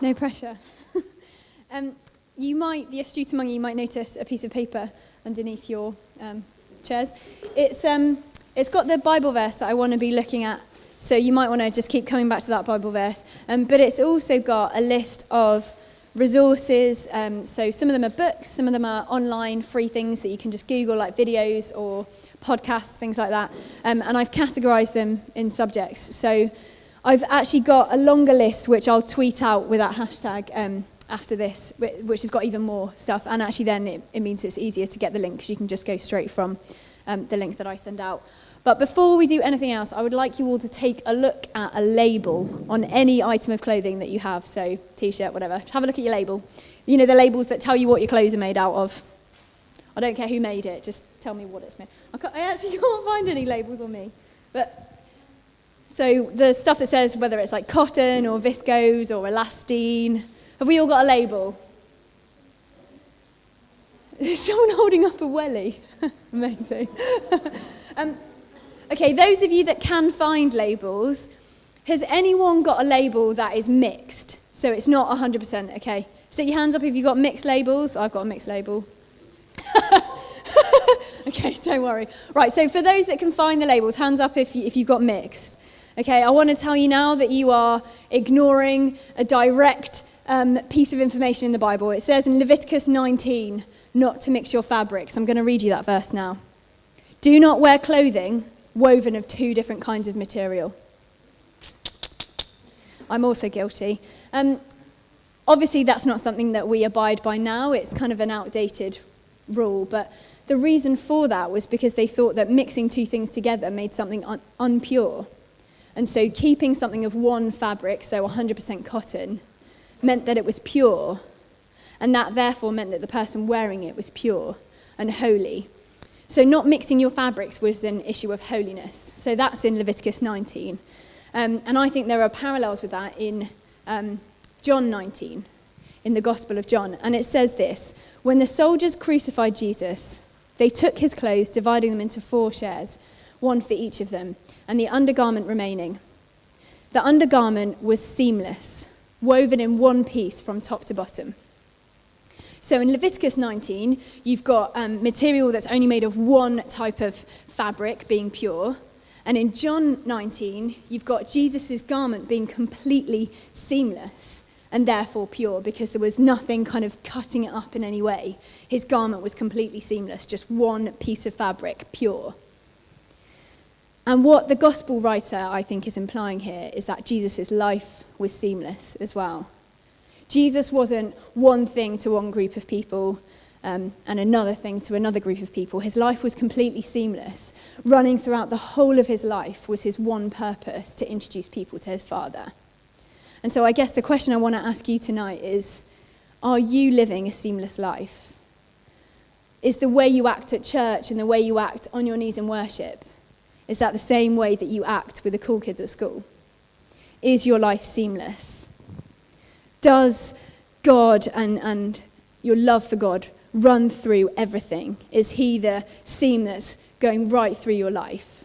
No pressure. The astute among you might notice a piece of paper underneath your chairs. It's got the Bible verse that I want to be looking at, so you might want to just keep coming back to that Bible verse. But it's also got a list of resources. So some of them are books, some of them are online free things that you can just Google, like videos or podcasts, things like that. And I've categorized them in subjects. So I've actually got a longer list, which I'll tweet out with that hashtag after this, which has got even more stuff. And actually then it means it's easier to get the link, because you can just go straight from the link that I send out. But before we do anything else, I would like you all to take a look at a label on any item of clothing that you have. So t-shirt, whatever. Have a look at your label. You know, the labels that tell you what your clothes are made out of. I don't care who made it, just tell me what it's made. I actually can't find any labels on me. So the stuff that says whether it's like cotton or viscose or elastine. Have we all got a label? Is someone holding up a welly? Amazing. Okay, those of you that can find labels, has anyone got a label that is mixed? So it's not 100%, okay? Stick your hands up if you've got mixed labels. I've got a mixed label. Okay, don't worry. Right, so for those that can find the labels, hands up if you've got mixed. Okay, I want to tell you now that you are ignoring a direct piece of information in the Bible. It says in Leviticus 19, not to mix your fabrics. I'm going to read you that verse now. Do not wear clothing woven of two different kinds of material. I'm also guilty. Obviously, that's not something that we abide by now. It's kind of an outdated rule. But the reason for that was because they thought that mixing two things together made something unpure. And so keeping something of one fabric, so 100% cotton, meant that it was pure, and that therefore meant that the person wearing it was pure and holy. So not mixing your fabrics was an issue of holiness. So that's in Leviticus 19. And I think there are parallels with that in John 19, in the Gospel of John. And it says this: when the soldiers crucified Jesus, they took his clothes, dividing them into 4 shares, one for each of them, and the undergarment remaining. The undergarment was seamless, woven in one piece from top to bottom. So in Leviticus 19, you've got material that's only made of one type of fabric being pure. And in John 19, you've got Jesus' garment being completely seamless and therefore pure, because there was nothing kind of cutting it up in any way. His garment was completely seamless, just one piece of fabric, pure. And what the gospel writer, I think, is implying here is that Jesus' life was seamless as well. Jesus wasn't one thing to one group of people and another thing to another group of people. His life was completely seamless. Running throughout the whole of his life was his one purpose: to introduce people to his Father. And so I guess the question I want to ask you tonight is, are you living a seamless life? Is the way you act at church and the way you act on your knees in worship, is that the same way that you act with the cool kids at school? Is your life seamless? Does God and your love for God run through everything? Is he the seam that's going right through your life?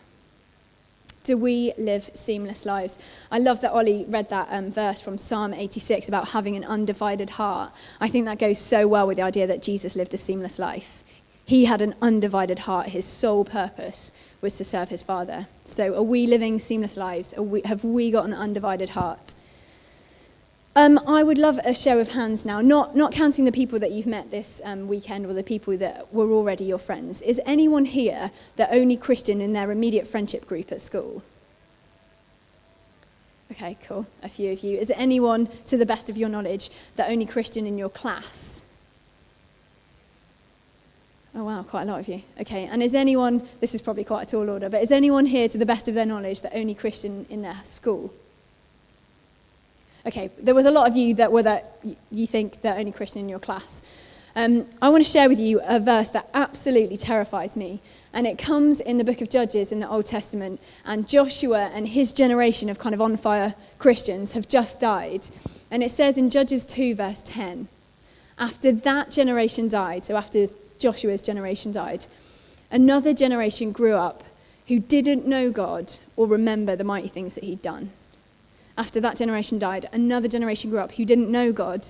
Do we live seamless lives? I love that Ollie read that verse from Psalm 86 about having an undivided heart. I think that goes so well with the idea that Jesus lived a seamless life. He had an undivided heart. His sole purpose was to serve his Father. So are we living seamless lives? Have we got an undivided heart? I would love a show of hands now, not counting the people that you've met this weekend or the people that were already your friends. Is anyone here the only Christian in their immediate friendship group at school? Okay, cool. A few of you. Is it anyone, to the best of your knowledge, the only Christian in your class? Oh wow, quite a lot of you. Okay, and is anyone, this is probably quite a tall order, but is anyone here, to the best of their knowledge, the only Christian in their school? Okay, there was a lot of you that were that you think the only Christian in your class. I want to share with you a verse that absolutely terrifies me, and it comes in the book of Judges in the Old Testament, and Joshua and his generation of kind of on-fire Christians have just died. And it says in Judges 2 verse 10, after that generation died, so after Joshua's generation died, another generation grew up who didn't know God or remember the mighty things that he'd done. After that generation died, another generation grew up who didn't know God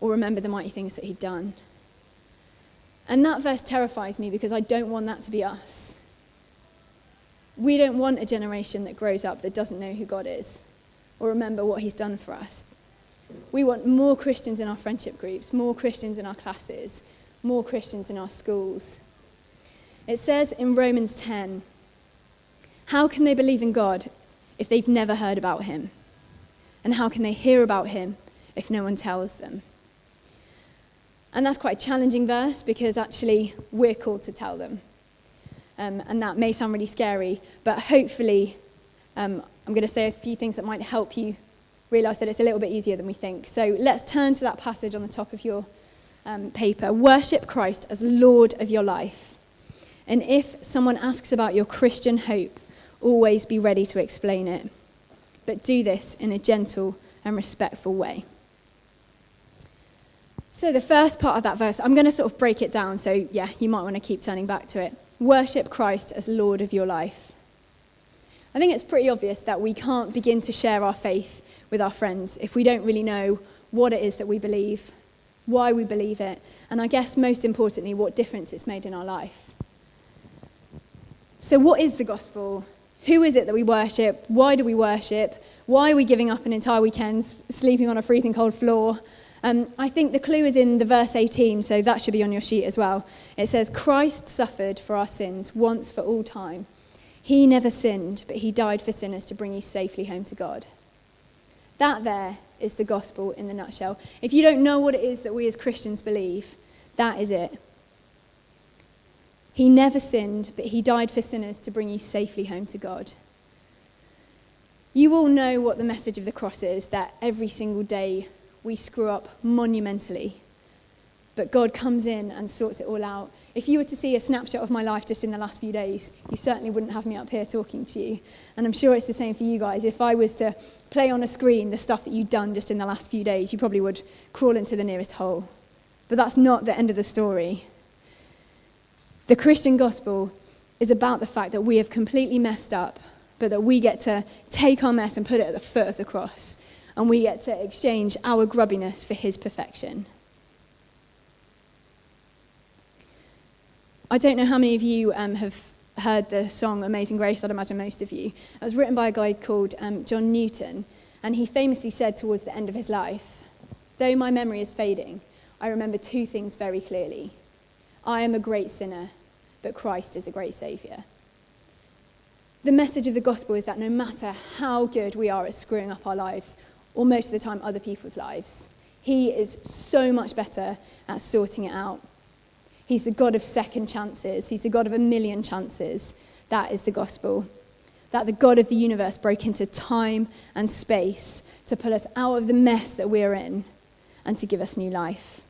or remember the mighty things that he'd done. And that verse terrifies me because I don't want that to be us. We don't want a generation that grows up that doesn't know who God is or remember what he's done for us. We want more Christians in our friendship groups, more Christians in our classes, more Christians in our schools. It says in Romans 10, how can they believe in God if they've never heard about him? And how can they hear about him if no one tells them? And that's quite a challenging verse because actually we're called to tell them. And that may sound really scary, but hopefully I'm going to say a few things that might help you realize that it's a little bit easier than we think. So let's turn to that passage on the top of your paper. Worship Christ as Lord of your life. And if someone asks about your Christian hope, always be ready to explain it. But do this in a gentle and respectful way. So the first part of that verse, I'm going to sort of break it down. So yeah, you might want to keep turning back to it. Worship Christ as Lord of your life. I think it's pretty obvious that we can't begin to share our faith with our friends if we don't really know what it is that we believe, why we believe it, and I guess most importantly, what difference it's made in our life. So what is the gospel? Who is it that we worship? Why do we worship? Why are we giving up an entire weekend sleeping on a freezing cold floor? I think the clue is in the verse 18, so that should be on your sheet as well. It says, Christ suffered for our sins once for all time. He never sinned, but he died for sinners to bring you safely home to God. That there is the gospel in the nutshell. If you don't know what it is that we as Christians believe, that is it. He never sinned, but he died for sinners to bring you safely home to God. You all know what the message of the cross is, that every single day we screw up monumentally, but God comes in and sorts it all out. If you were to see a snapshot of my life just in the last few days, you certainly wouldn't have me up here talking to you. And I'm sure it's the same for you guys. If I was to play on a screen the stuff that you've done just in the last few days, you probably would crawl into the nearest hole. But that's not the end of the story. The Christian gospel is about the fact that we have completely messed up, but that we get to take our mess and put it at the foot of the cross, and we get to exchange our grubbiness for his perfection. I don't know how many of you have heard the song Amazing Grace. I'd imagine most of you. It was written by a guy called John Newton, and he famously said towards the end of his life, though my memory is fading, I remember two things very clearly. I am a great sinner, but Christ is a great saviour. The message of the gospel is that no matter how good we are at screwing up our lives, or most of the time other people's lives, he is so much better at sorting it out. He's the God of second chances. He's the God of a million chances. That is the gospel. That the God of the universe broke into time and space to pull us out of the mess that we're in and to give us new life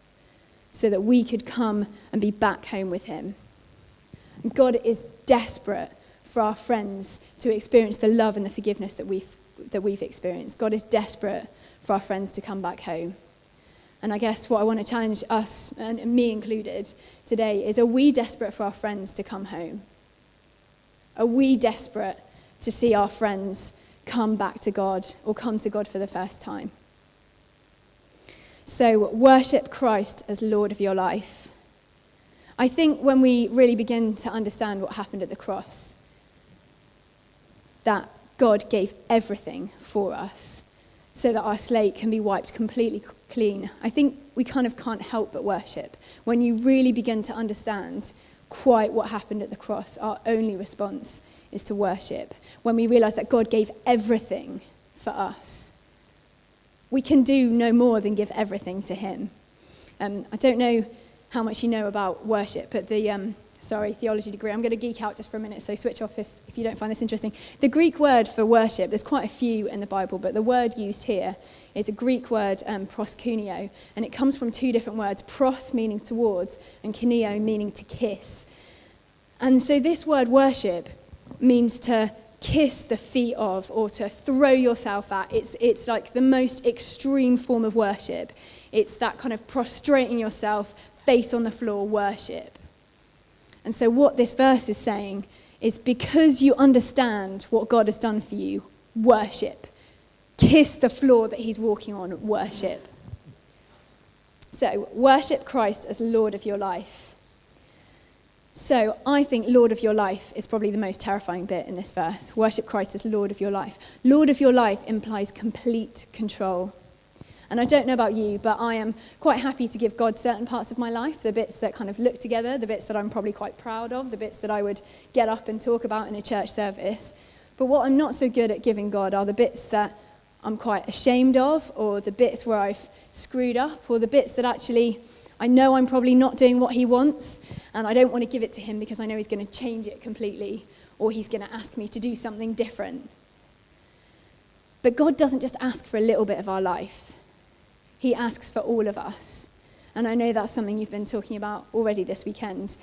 so that we could come and be back home with him. God is desperate for our friends to experience the love and the forgiveness that we've experienced. God is desperate for our friends to come back home. And I guess what I want to challenge us, and me included, today is, are we desperate for our friends to come home? Are we desperate to see our friends come back to God or come to God for the first time? So worship Christ as Lord of your life. I think when we really begin to understand what happened at the cross, that God gave everything for us so that our slate can be wiped completely clean. I think we kind of can't help but worship. When you really begin to understand quite what happened at the cross, our only response is to worship. When we realize that God gave everything for us, we can do no more than give everything to him. I don't know how much you know about worship, but the theology degree, I'm going to geek out just for a minute, so switch off if you don't find this interesting. The Greek word for worship, there's quite a few in the Bible, but the word used here is a Greek word, proskuneo, and it comes from two different words, pros meaning towards, and kuneo meaning to kiss. And so this word worship means to kiss the feet of, or to throw yourself at. It's like the most extreme form of worship. It's that kind of prostrating yourself, face on the floor worship. And so what this verse is saying is, because you understand what God has done for you, worship. kiss the floor that he's walking on, worship. So, worship Christ as Lord of your life. So, I think Lord of your life is probably the most terrifying bit in this verse. Worship Christ as Lord of your life. Lord of your life implies complete control. And I don't know about you, but I am quite happy to give God certain parts of my life, the bits that kind of look together, the bits that I'm probably quite proud of, the bits that I would get up and talk about in a church service. But what I'm not so good at giving God are the bits that I'm quite ashamed of, or the bits where I've screwed up, or the bits that actually I know I'm probably not doing what he wants, and I don't want to give it to him because I know he's going to change it completely, or he's going to ask me to do something different. But God doesn't just ask for a little bit of our life. He asks for all of us. And I know that's something you've been talking about already this weekend.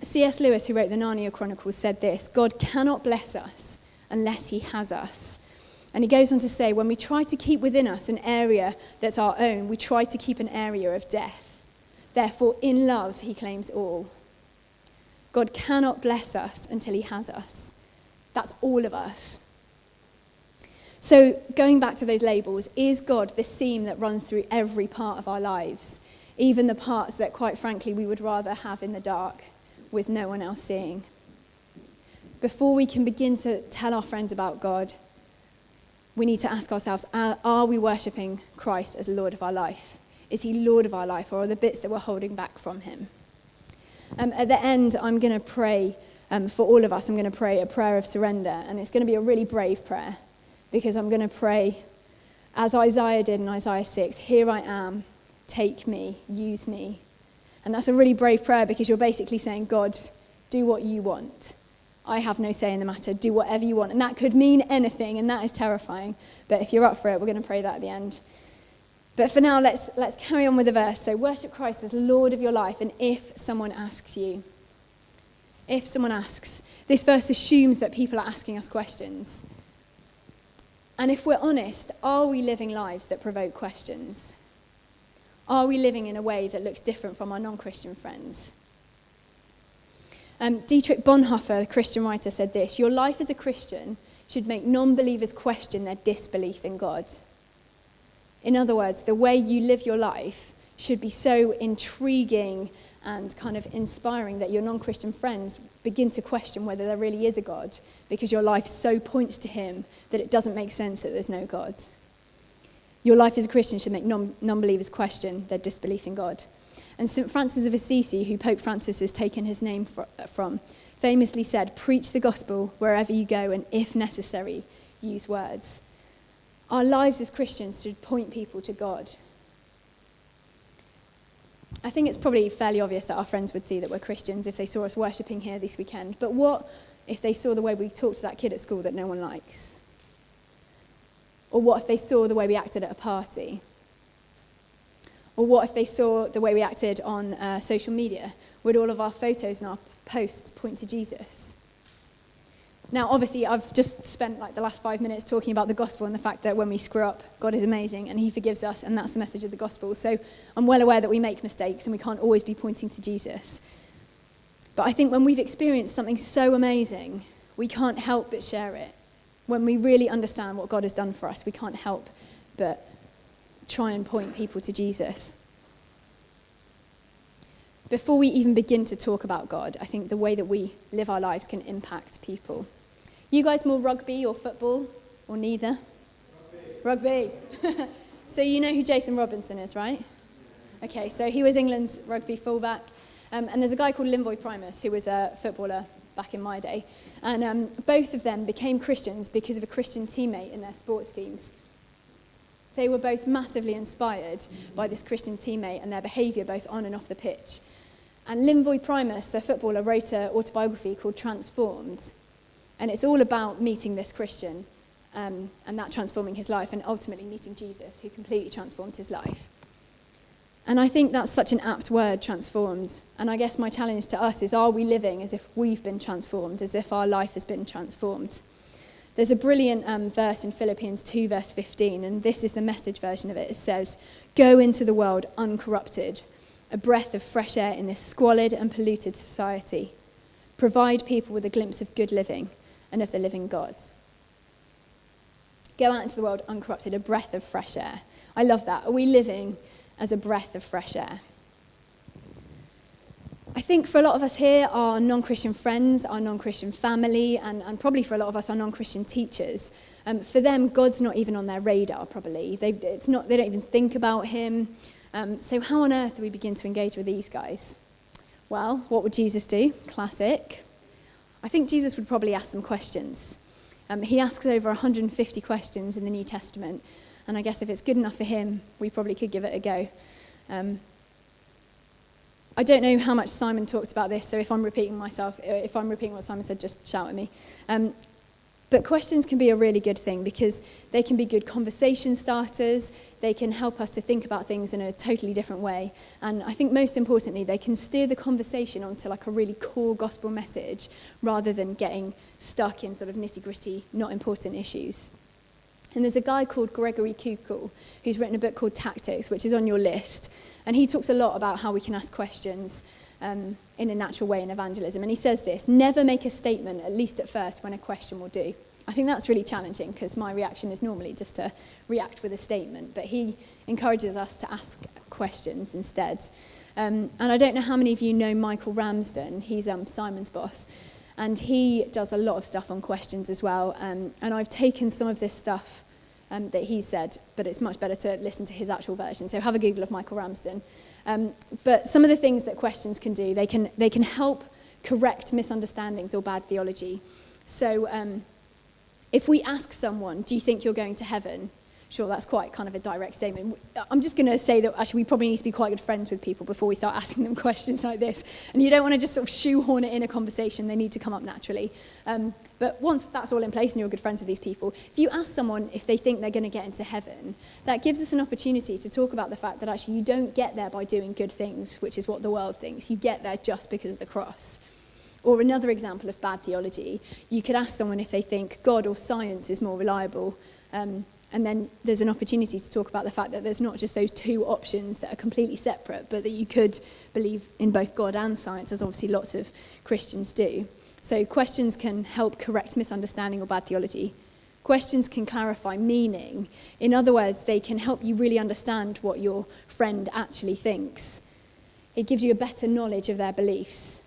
C.S. Lewis, who wrote the Narnia Chronicles, said this: God cannot bless us unless he has us. And he goes on to say, when we try to keep within us an area that's our own, we try to keep an area of death. Therefore, in love, he claims all. God cannot bless us until he has us. That's all of us. So, going back to those labels, is God the seam that runs through every part of our lives, even the parts that, quite frankly, we would rather have in the dark with no one else seeing? Before we can begin to tell our friends about God, we need to ask ourselves, are we worshipping Christ as Lord of our life? Is he Lord of our life, or are the bits that we're holding back from him? At the end, I'm going to pray for all of us. I'm going to pray a prayer of surrender, and it's going to be a really brave prayer, because I'm going to pray, as Isaiah did in Isaiah 6, here I am, take me, use me. And that's a really brave prayer, because you're basically saying, God, do what you want. I have no say in the matter. Do whatever you want. And that could mean anything, and that is terrifying. But if you're up for it, we're going to pray that at the end. But for now, let's carry on with the verse. So worship Christ as Lord of your life. And if someone asks you, this verse assumes that people are asking us questions. And if we're honest, are we living lives that provoke questions? Are we living in a way that looks different from our non-Christian friends? Dietrich Bonhoeffer, the Christian writer, said this: your life as a Christian should make non-believers question their disbelief in God. In other words, the way you live your life should be so intriguing and kind of inspiring that your non-Christian friends begin to question whether there really is a God, because your life so points to him that it doesn't make sense that there's no God. Your life as a Christian should make non-believers question their disbelief in God. And St. Francis of Assisi, who Pope Francis has taken his name from, famously said, preach the gospel wherever you go, and if necessary, use words. Our lives as Christians should point people to God. I think it's probably fairly obvious that our friends would see that we're Christians if they saw us worshipping here this weekend. But what if they saw the way we talked to that kid at school that no one likes? Or what if they saw the way we acted at a party? Or what if they saw the way we acted on social media? Would all of our photos and our posts point to Jesus? Now, obviously, I've just spent the last 5 minutes talking about the gospel and the fact that when we screw up, God is amazing and he forgives us, and that's the message of the gospel. So I'm well aware that we make mistakes and we can't always be pointing to Jesus. But I think when we've experienced something so amazing, we can't help but share it. When we really understand what God has done for us, we can't help but try and point people to Jesus. Before we even begin to talk about God, I think the way that we live our lives can impact people. You guys more rugby or football, or neither? Rugby. So you know who Jason Robinson is, right? Okay, so he was England's rugby fullback. And there's a guy called Linvoy Primus who was a footballer back in my day. And both of them became Christians because of a Christian teammate in their sports teams. They were both massively inspired by this Christian teammate and their behaviour both on and off the pitch. And Linvoy Primus, the footballer, wrote an autobiography called Transformed. And it's all about meeting this Christian and that transforming his life, and ultimately meeting Jesus, who completely transformed his life. And I think that's such an apt word, transformed. And I guess my challenge to us is, are we living as if we've been transformed, as if our life has been transformed? There's a brilliant verse in Philippians 2, verse 15, and this is the Message version of it. It says, go into the world uncorrupted, a breath of fresh air in this squalid and polluted society. Provide people with a glimpse of good living and of the living God. Go out into the world uncorrupted, a breath of fresh air. I love that. Are we living as a breath of fresh air? I think for a lot of us here, our non-Christian friends, our non-Christian family, and probably for a lot of us, our non-Christian teachers, for them, God's not even on their radar, probably. They don't even think about him. So how on earth do we begin to engage with these guys? Well, what would Jesus do? Classic. I think Jesus would probably ask them questions. He asks over 150 questions in the New Testament, and I guess if it's good enough for him, we probably could give it a go. I don't know how much Simon talked about this, so if I'm repeating what Simon said, just shout at me. But questions can be a really good thing because they can be good conversation starters. They can help us to think about things in a totally different way. And I think most importantly, they can steer the conversation onto like a really core gospel message rather than getting stuck in sort of nitty-gritty, not important issues. And there's a guy called Gregory Kukul who's written a book called Tactics, which is on your list. And he talks a lot about how we can ask questions in a natural way in evangelism. And he says this: never make a statement, at least at first, when a question will do. I think that's really challenging because my reaction is normally just to react with a statement. But he encourages us to ask questions instead. And I don't know how many of you know Michael Ramsden. He's Simon's boss. And he does a lot of stuff on questions as well. And I've taken some of this stuff that he said, but it's much better to listen to his actual version. So have a Google of Michael Ramsden. But some of the things that questions can do, they can help correct misunderstandings or bad theology. So if we ask someone, do you think you're going to heaven? Sure, that's quite kind of a direct statement. I'm just going to say that actually we probably need to be quite good friends with people before we start asking them questions like this. And you don't want to just sort of shoehorn it in a conversation. They need to come up naturally. But once that's all in place and you're good friends with these people, if you ask someone if they think they're going to get into heaven, that gives us an opportunity to talk about the fact that actually you don't get there by doing good things, which is what the world thinks. You get there just because of the cross. Or another example of bad theology, you could ask someone if they think God or science is more reliable. And then there's an opportunity to talk about the fact that there's not just those two options that are completely separate, but that you could believe in both God and science, as obviously lots of Christians do. So questions can help correct misunderstanding or bad theology. Questions can clarify meaning. In other words, they can help you really understand what your friend actually thinks. It gives you a better knowledge of their beliefs.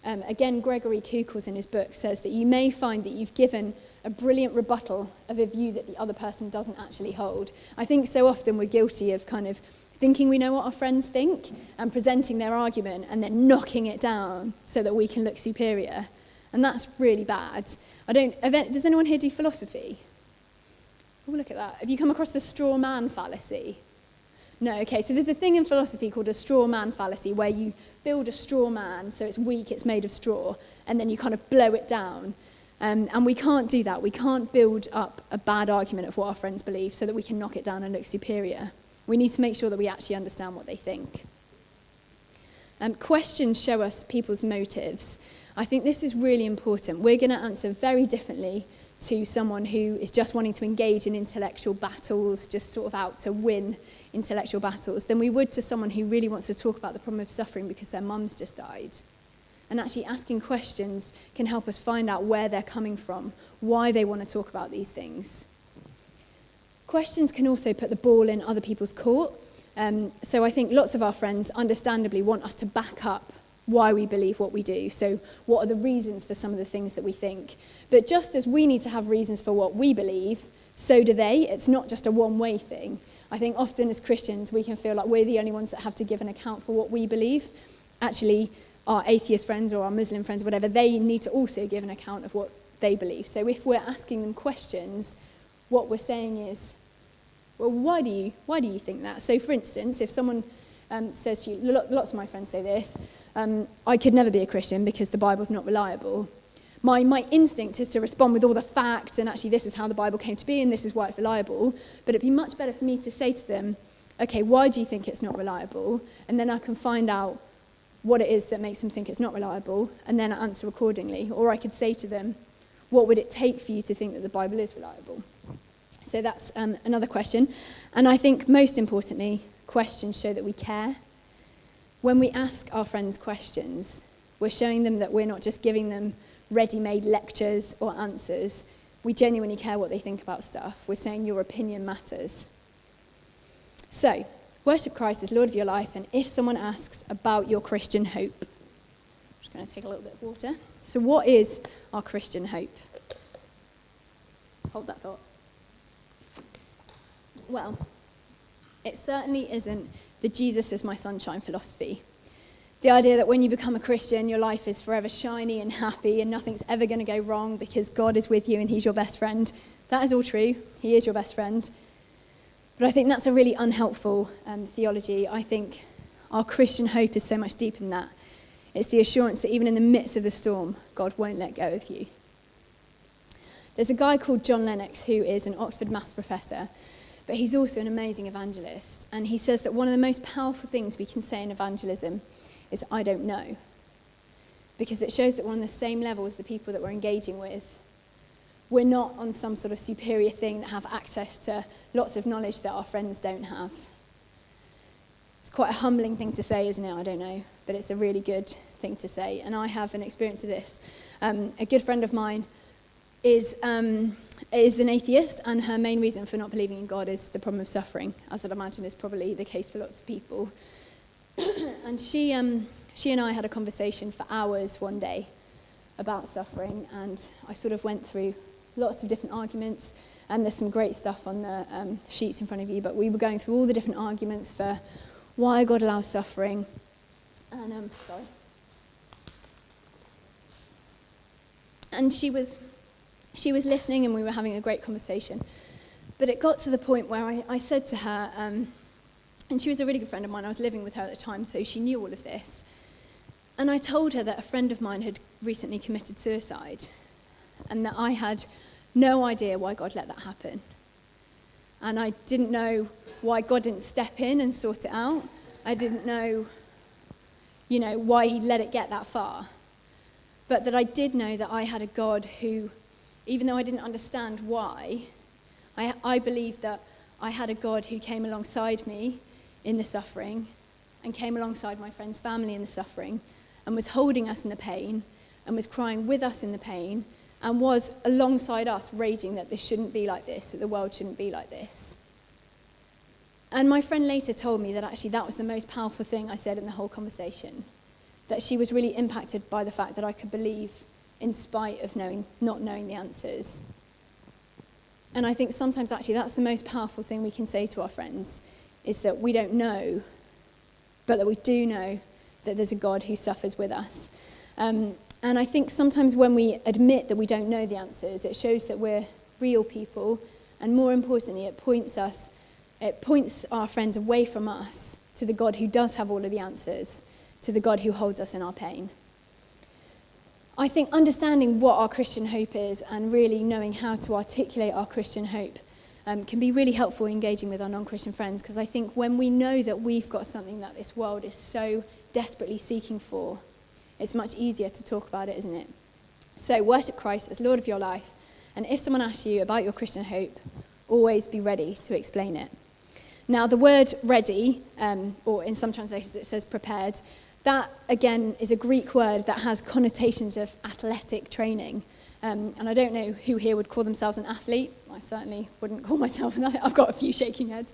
Again, Gregory Kukul in his book says that you may find that you've given a brilliant rebuttal of a view that the other person doesn't actually hold. I think so often we're guilty of kind of thinking we know what our friends think and presenting their argument and then knocking it down so that we can look superior. And that's really bad. Does anyone here do philosophy? Oh, look at that. Have you come across the straw man fallacy? No, okay, so there's a thing in philosophy called a straw man fallacy where you build a straw man, so it's weak, it's made of straw, and then you kind of blow it down. And we can't do that. We can't build up a bad argument of what our friends believe so that we can knock it down and look superior. We need to make sure that we actually understand what they think. Questions show us people's motives. I think this is really important. We're going to answer very differently to someone who is just wanting to engage in intellectual battles, just sort of out to win intellectual battles, than we would to someone who really wants to talk about the problem of suffering because their mum's just died. And actually asking questions can help us find out where they're coming from, why they want to talk about these things. Questions can also put the ball in other people's court. So I think lots of our friends understandably want us to back up why we believe what we do. So what are the reasons for some of the things that we think? But just as we need to have reasons for what we believe, so do they. It's not just a one-way thing. I think often as Christians we can feel like we're the only ones that have to give an account for what we believe. Actually, our atheist friends or our Muslim friends or whatever, they need to also give an account of what they believe. So if we're asking them questions, what we're saying is, well, why do you think that? So for instance, if someone says to you, lots of my friends say this, I could never be a Christian because the Bible's not reliable. My instinct is to respond with all the facts and actually this is how the Bible came to be and this is why it's reliable. But it'd be much better for me to say to them, okay, why do you think it's not reliable? And then I can find out what it is that makes them think it's not reliable, and then answer accordingly. Or I could say to them, what would it take for you to think that the Bible is reliable? So that's another question. And I think most importantly, questions show that we care. When we ask our friends questions, we're showing them that we're not just giving them ready-made lectures or answers. We genuinely care what they think about stuff. We're saying your opinion matters. So, worship Christ as Lord of your life, and if someone asks about your Christian hope, I'm just going to take a little bit of water. So what is our Christian hope? Hold that thought. Well, it certainly isn't the Jesus is my sunshine philosophy. The idea that when you become a Christian, your life is forever shiny and happy and nothing's ever going to go wrong because God is with you and he's your best friend. That is all true. He is your best friend. But I think that's a really unhelpful theology. I think our Christian hope is so much deeper than that. It's the assurance that even in the midst of the storm, God won't let go of you. There's a guy called John Lennox who is an Oxford maths professor, but he's also an amazing evangelist. And he says that one of the most powerful things we can say in evangelism is, I don't know. Because it shows that we're on the same level as the people that we're engaging with. We're not on some sort of superior thing that have access to lots of knowledge that our friends don't have. It's quite a humbling thing to say, isn't it? I don't know. But it's a really good thing to say. And I have an experience of this. A good friend of mine is an atheist, and her main reason for not believing in God is the problem of suffering, as I'd imagine is probably the case for lots of people. And she and I had a conversation for hours one day about suffering, and I sort of went through lots of different arguments, and there's some great stuff on the sheets in front of you, but we were going through all the different arguments for why God allows suffering. And she was listening, and we were having a great conversation. But it got to the point where I said to her, and she was a really good friend of mine, I was living with her at the time, so she knew all of this. And I told her that a friend of mine had recently committed suicide, and that I had no idea why God let that happen. And I didn't know why God didn't step in and sort it out. I didn't know, why he'd let it get that far. But that I did know that I had a God who, even though I didn't understand why, I believed that I had a God who came alongside me in the suffering, and came alongside my friend's family in the suffering, and was holding us in the pain, and was crying with us in the pain, and was alongside us raging that this shouldn't be like this, that the world shouldn't be like this. And my friend later told me that actually that was the most powerful thing I said in the whole conversation, that she was really impacted by the fact that I could believe in spite of not knowing the answers. And I think sometimes actually that's the most powerful thing we can say to our friends, is that we don't know, but that we do know that there's a God who suffers with us. And I think sometimes when we admit that we don't know the answers, it shows that we're real people, and more importantly, it points our friends away from us to the God who does have all of the answers, to the God who holds us in our pain. I think understanding what our Christian hope is and really knowing how to articulate our Christian hope can be really helpful in engaging with our non-Christian friends, because I think when we know that we've got something that this world is so desperately seeking for, it's much easier to talk about it, isn't it? So worship Christ as Lord of your life, and if someone asks you about your Christian hope, always be ready to explain it. Now, the word ready, or in some translations it says prepared, that again is a Greek word that has connotations of athletic training. And I don't know who here would call themselves an athlete. I certainly wouldn't call myself an athlete. I've got a few shaking heads.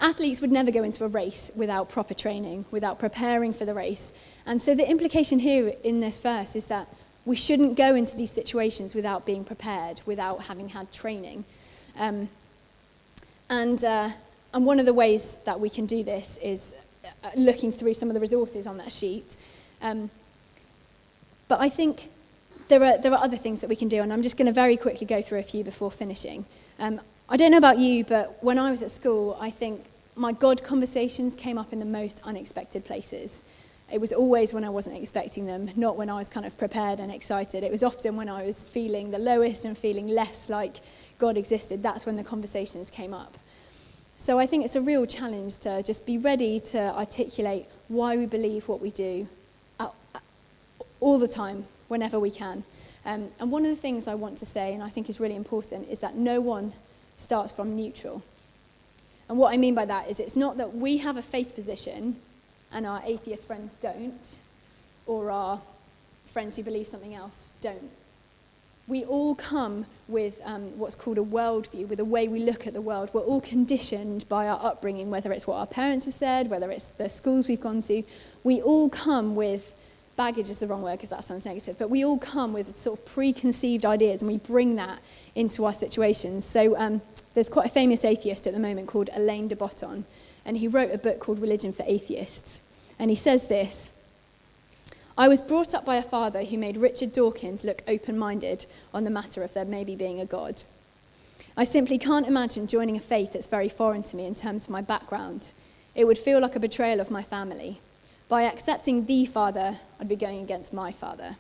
Athletes would never go into a race without proper training, without preparing for the race. And so the implication here in this verse is that we shouldn't go into these situations without being prepared, without having had training. And one of the ways that we can do this is looking through some of the resources on that sheet. But I think there are other things that we can do, and I'm just going to very quickly go through a few before finishing. I don't know about you, but when I was at school, I think my God conversations came up in the most unexpected places. It was always when I wasn't expecting them, not when I was kind of prepared and excited. It was often when I was feeling the lowest and feeling less like God existed. That's when the conversations came up. So I think it's a real challenge to just be ready to articulate why we believe what we do all the time, whenever we can. And one of the things I want to say, and I think is really important, is that no one starts from neutral. And what I mean by that is it's not that we have a faith position and our atheist friends don't, or our friends who believe something else don't. We all come with what's called a worldview, with a way we look at the world. We're all conditioned by our upbringing, whether it's what our parents have said, whether it's the schools we've gone to. We all come with, baggage is the wrong word because that sounds negative, but we all come with sort of preconceived ideas, and we bring that into our situations. So there's quite a famous atheist at the moment called Alain de Botton, and he wrote a book called Religion for Atheists. And he says this: I was brought up by a father who made Richard Dawkins look open-minded on the matter of there maybe being a God. I simply can't imagine joining a faith that's very foreign to me in terms of my background. It would feel like a betrayal of my family. By accepting the father, I'd be going against my father.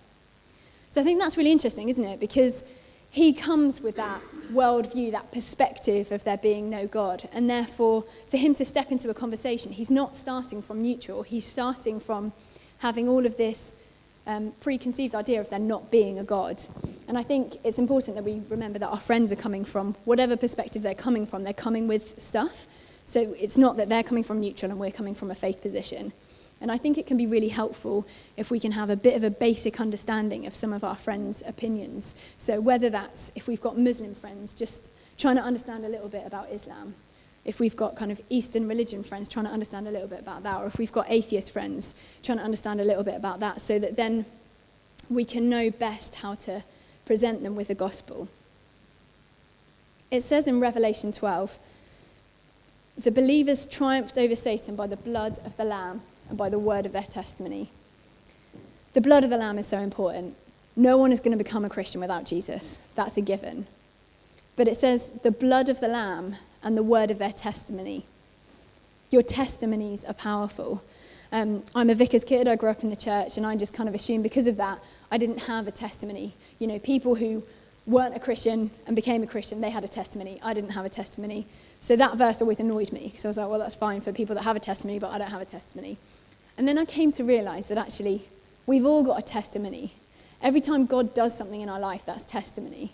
So I think that's really interesting, isn't it? Because he comes with that worldview, that perspective of there being no God. And therefore, for him to step into a conversation, he's not starting from neutral. He's starting from having all of this preconceived idea of there not being a God. And I think it's important that we remember that our friends are coming from whatever perspective they're coming with stuff. So it's not that they're coming from neutral and we're coming from a faith position. And I think it can be really helpful if we can have a bit of a basic understanding of some of our friends' opinions. So whether that's, if we've got Muslim friends, just trying to understand a little bit about Islam. If we've got kind of Eastern religion friends, trying to understand a little bit about that. Or if we've got atheist friends, trying to understand a little bit about that, so that then we can know best how to present them with the gospel. It says in Revelation 12, the believers triumphed over Satan by the blood of the Lamb and by the word of their testimony. The blood of the Lamb is so important. No one is going to become a Christian without Jesus. That's a given. But it says the blood of the Lamb and the word of their testimony. Your testimonies are powerful. I'm a vicar's kid. I grew up in the church, and I just kind of assumed because of that, I didn't have a testimony. You know, people who weren't a Christian and became a Christian, they had a testimony. I didn't have a testimony. So that verse always annoyed me, because I was like, well, that's fine for people that have a testimony, but I don't have a testimony. And then I came to realize that actually, we've all got a testimony. Every time God does something in our life, that's testimony.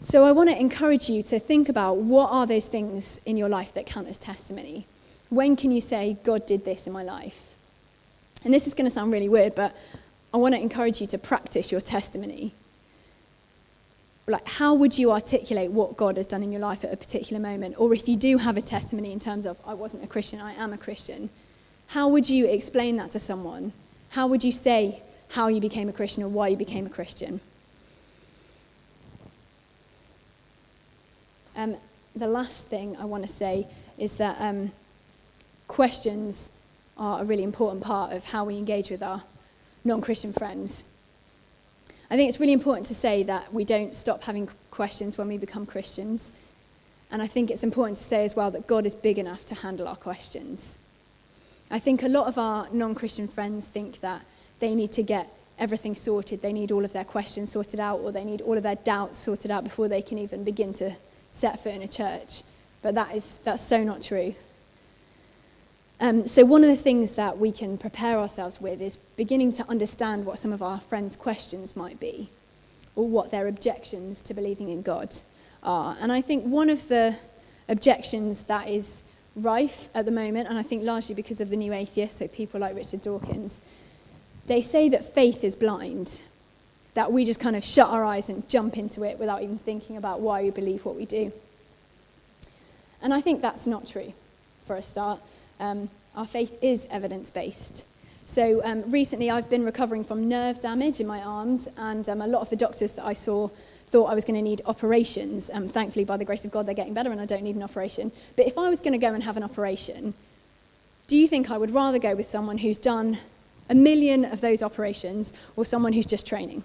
So I want to encourage you to think about what are those things in your life that count as testimony. When can you say, God did this in my life? And this is going to sound really weird, but I want to encourage you to practice your testimony. Like, how would you articulate what God has done in your life at a particular moment? Or if you do have a testimony in terms of, I wasn't a Christian, I am a Christian, how would you explain that to someone? How would you say how you became a Christian or why you became a Christian? The last thing I want to say is that questions are a really important part of how we engage with our non-Christian friends. I think it's really important to say that we don't stop having questions when we become Christians. And I think it's important to say as well that God is big enough to handle our questions. I think a lot of our non-Christian friends think that they need to get everything sorted. They need all of their questions sorted out, or they need all of their doubts sorted out before they can even begin to set foot in a church. But that's so not true. So one of the things that we can prepare ourselves with is beginning to understand what some of our friends' questions might be, or what their objections to believing in God are. And I think one of the objections that is rife at the moment, and I think largely because of the new atheists, so people like Richard Dawkins, they say that faith is blind, that we just kind of shut our eyes and jump into it without even thinking about why we believe what we do. And I think that's not true, for a start. Our faith is evidence-based. So recently I've been recovering from nerve damage in my arms, and a lot of the doctors that I saw thought I was going to need operations. Thankfully, by the grace of God, they're getting better and I don't need an operation. But if I was going to go and have an operation, do you think I would rather go with someone who's done 1 million of those operations, or someone who's just training?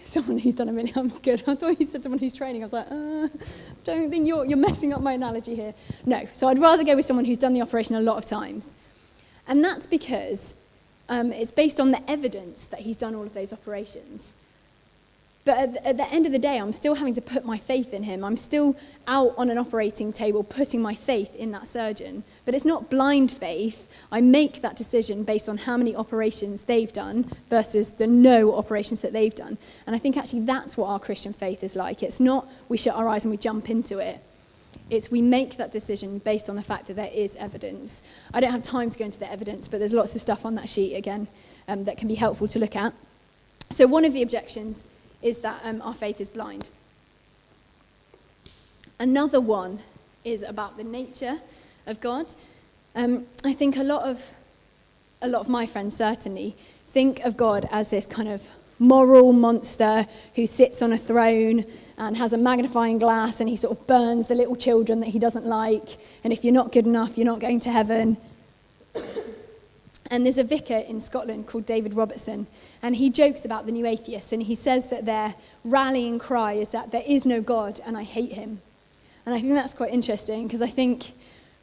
Someone who's done 1 million. I'm good. I thought you said someone who's training. I was like, don't think you're messing up my analogy here. No. So I'd rather go with someone who's done the operation a lot of times. And that's because it's based on the evidence that he's done all of those operations. But at the end of the day, I'm still having to put my faith in him. I'm still out on an operating table putting my faith in that surgeon. But it's not blind faith. I make that decision based on how many operations they've done versus the no operations that they've done. And I think actually that's what our Christian faith is like. It's not we shut our eyes and we jump into it. It's we make that decision based on the fact that there is evidence. I don't have time to go into the evidence, but there's lots of stuff on that sheet again that can be helpful to look at. So one of the objections is that our faith is blind. Another one is about the nature of God. I think a lot of my friends certainly think of God as this kind of moral monster who sits on a throne and has a magnifying glass, and he sort of burns the little children that he doesn't like, and if you're not good enough, you're not going to heaven. And there's a vicar in Scotland called David Robertson, and he jokes about the new atheists, and he says that their rallying cry is that there is no God and I hate him. And I think that's quite interesting, because I think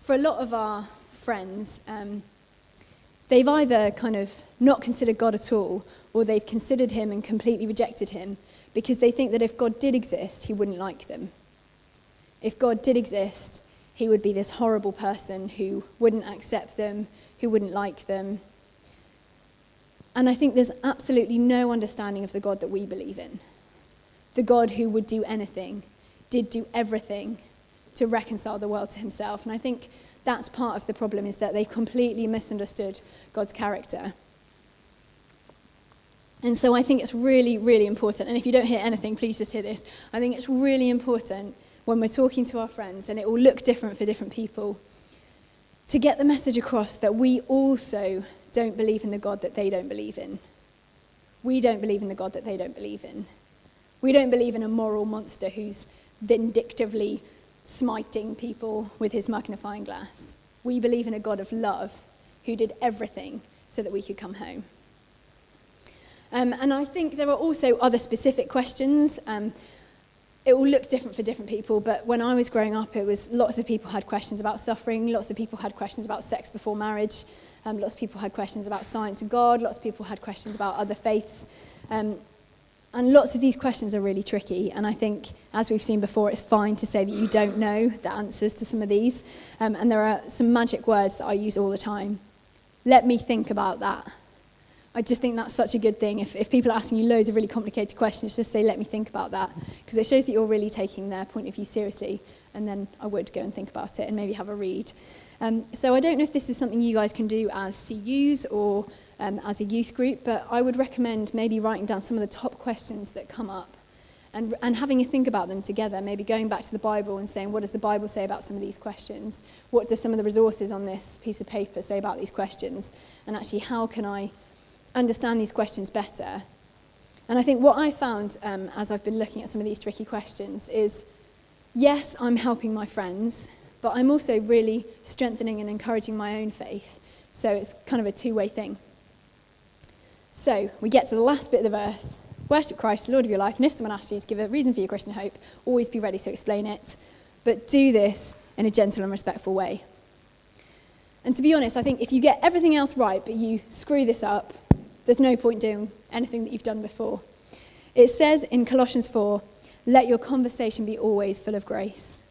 for a lot of our friends, they've either kind of not considered God at all, or they've considered him and completely rejected him, because they think that if God did exist, he wouldn't like them. If God did exist, he would be this horrible person who wouldn't accept them, who wouldn't like them. And I think there's absolutely no understanding of the God that we believe in. The God who would do anything, did do everything to reconcile the world to himself. And I think that's part of the problem, is that they completely misunderstood God's character. And so I think it's really, really important, and if you don't hear anything, please just hear this. I think it's really important when we're talking to our friends, and it will look different for different people, to get the message across that we also don't believe in the God that they don't believe in. We don't believe in the God that they don't believe in. We don't believe in a moral monster who's vindictively smiting people with his magnifying glass. We believe in a God of love who did everything so that we could come home. And I think there are also other specific questions. It will look different for different people, but when I was growing up, it was lots of people had questions about suffering, lots of people had questions about sex before marriage, lots of people had questions about science and God, lots of people had questions about other faiths. And lots of these questions are really tricky, and I think, as we've seen before, it's fine to say that you don't know the answers to some of these. And there are some magic words that I use all the time. Let me think about that. I just think that's such a good thing. If people are asking you loads of really complicated questions, just say, let me think about that, because it shows that you're really taking their point of view seriously, and then I would go and think about it and maybe have a read. So I don't know if this is something you guys can do as CUs or as a youth group, but I would recommend maybe writing down some of the top questions that come up and having a think about them together, maybe going back to the Bible and saying, what does the Bible say about some of these questions? What do some of the resources on this piece of paper say about these questions? And actually, how can I understand these questions better? And I think what I found as I've been looking at some of these tricky questions is, yes, I'm helping my friends, but I'm also really strengthening and encouraging my own faith. So it's kind of a two-way thing. So we get to the last bit of the verse. Worship Christ, the Lord of your life, and if someone asks you to give a reason for your Christian hope, always be ready to explain it, but do this in a gentle and respectful way. And to be honest, I think if you get everything else right, but you screw this up, there's no point doing anything that you've done before. It says in Colossians 4, let your conversation be always full of grace.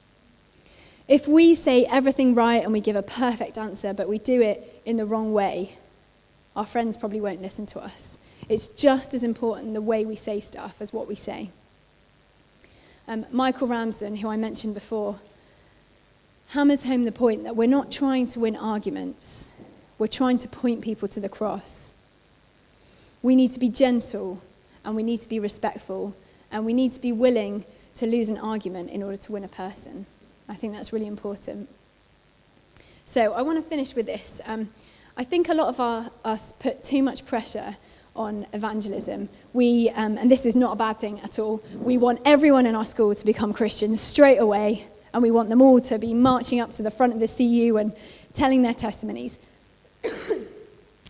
If we say everything right and we give a perfect answer, but we do it in the wrong way, our friends probably won't listen to us. It's just as important the way we say stuff as what we say. Michael Ramsden, who I mentioned before, hammers home the point that we're not trying to win arguments. We're trying to point people to the cross. We need to be gentle, and we need to be respectful, and we need to be willing to lose an argument in order to win a person. I think that's really important. So I want to finish with this. I think a lot of us put too much pressure on evangelism. We, and this is not a bad thing at all, we want everyone in our school to become Christians straight away, and we want them all to be marching up to the front of the CU and telling their testimonies.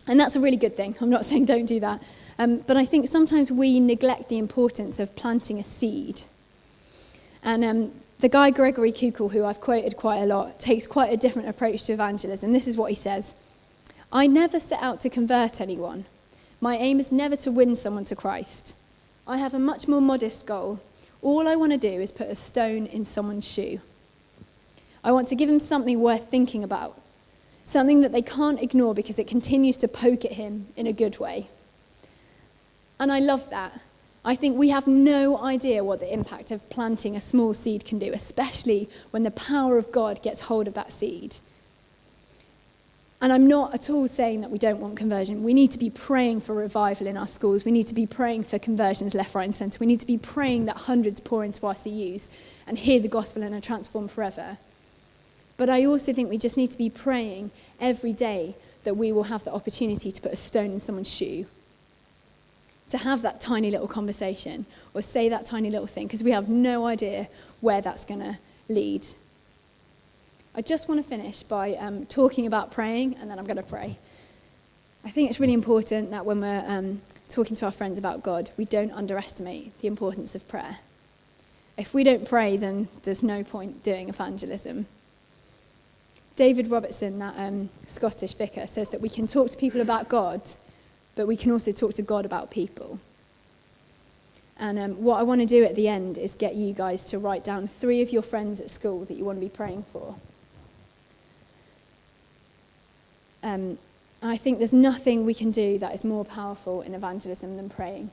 And that's a really good thing. I'm not saying don't do that. But I think sometimes we neglect the importance of planting a seed. And the guy Gregory Kukul, who I've quoted quite a lot, takes quite a different approach to evangelism. This is what he says. I never set out to convert anyone. My aim is never to win someone to Christ. I have a much more modest goal. All I want to do is put a stone in someone's shoe. I want to give him something worth thinking about. Something that they can't ignore because it continues to poke at him in a good way. And I love that. I think we have no idea what the impact of planting a small seed can do, especially when the power of God gets hold of that seed. And I'm not at all saying that we don't want conversion. We need to be praying for revival in our schools. We need to be praying for conversions left, right, and centre. We need to be praying that hundreds pour into our CUs and hear the gospel and are transformed forever. But I also think we just need to be praying every day that we will have the opportunity to put a stone in someone's shoe, to have that tiny little conversation or say that tiny little thing, because we have no idea where that's going to lead. I just want to finish by talking about praying, and then I'm going to pray. I think it's really important that when we're talking to our friends about God, we don't underestimate the importance of prayer. If we don't pray, then there's no point doing evangelism. David Robertson, that Scottish vicar, says that we can talk to people about God, but we can also talk to God about people. And what I want to do at the end is get you guys to write down 3 of your friends at school that you want to be praying for. I think there's nothing we can do that is more powerful in evangelism than praying.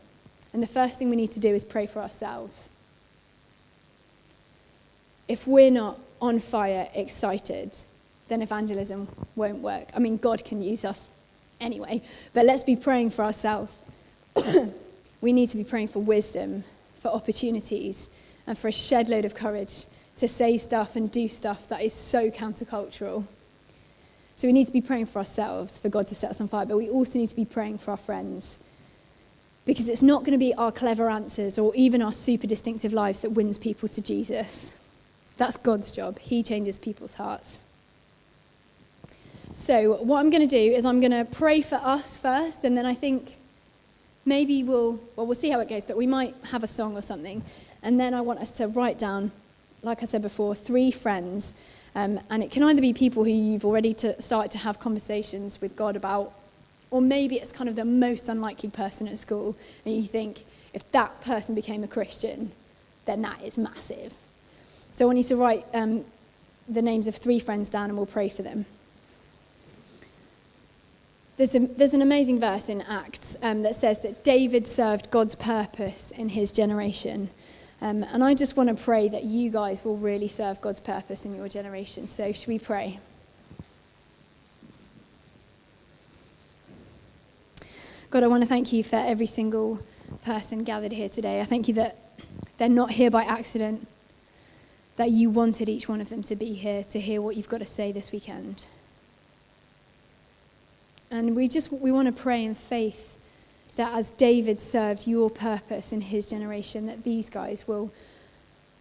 And the first thing we need to do is pray for ourselves. If we're not on fire, excited, then evangelism won't work. I mean, God can use us anyway, but let's be praying for ourselves. We need to be praying for wisdom, for opportunities, and for a shed load of courage to say stuff and do stuff that is so countercultural. So we need to be praying for ourselves, for God to set us on fire, but we also need to be praying for our friends. Because it's not going to be our clever answers or even our super distinctive lives that wins people to Jesus. That's God's job. He changes people's hearts. So what I'm going to do is I'm going to pray for us first, and then I think maybe we'll see how it goes, but we might have a song or something. And then I want us to write down, like I said before, 3 friends. And it can either be people who you've already started to have conversations with God about, or maybe it's kind of the most unlikely person at school, and you think, if that person became a Christian, then that is massive. So I want you to write the names of 3 friends down, and we'll pray for them. There's an amazing verse in Acts that says that David served God's purpose in his generation. And I just want to pray that you guys will really serve God's purpose in your generation. So should we pray? God, I want to thank you for every single person gathered here today. I thank you that they're not here by accident, that you wanted each one of them to be here to hear what you've got to say this weekend. And we want to pray in faith that as David served your purpose in his generation, that these guys will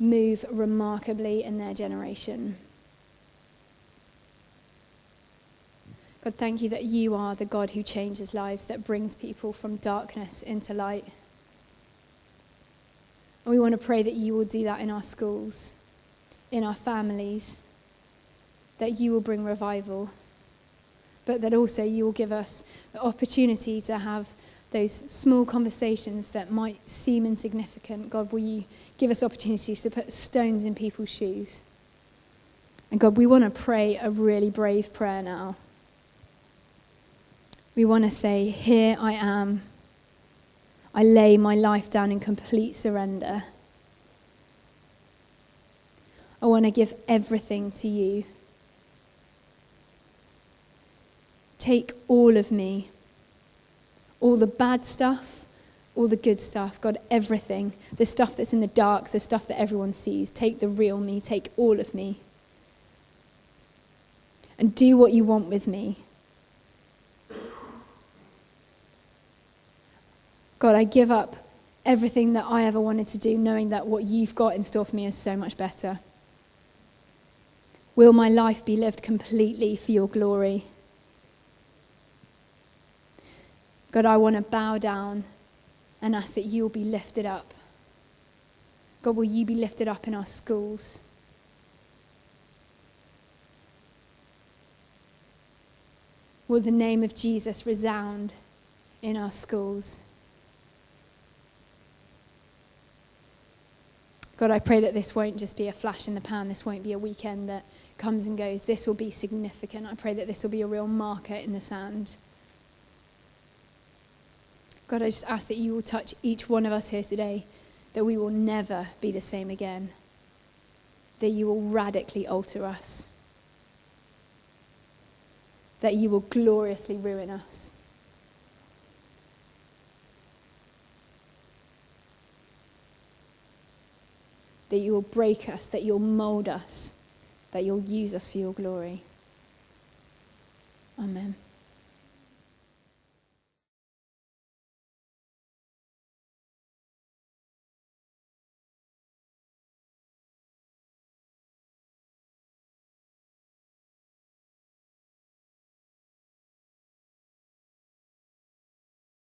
move remarkably in their generation. God, thank you that you are the God who changes lives, that brings people from darkness into light. And we want to pray that you will do that in our schools, in our families, that you will bring revival, but that also you will give us the opportunity to have those small conversations that might seem insignificant. God, will you give us opportunities to put stones in people's shoes? And God, we want to pray a really brave prayer now. We want to say, here I am. I lay my life down in complete surrender. I want to give everything to you. Take all of me. All the bad stuff, all the good stuff, God, everything. The stuff that's in the dark, the stuff that everyone sees. Take the real me, take all of me. And do what you want with me. God, I give up everything that I ever wanted to do, knowing that what you've got in store for me is so much better. Will my life be lived completely for your glory? God, I want to bow down and ask that you will be lifted up. God, will you be lifted up in our schools? Will the name of Jesus resound in our schools? God, I pray that this won't just be a flash in the pan. This won't be a weekend that comes and goes. This will be significant. I pray that this will be a real marker in the sand. God, I just ask that you will touch each one of us here today, that we will never be the same again, that you will radically alter us. that you will gloriously ruin us. That you will break us, that you'll mold us, that you'll use us for your glory. Amen.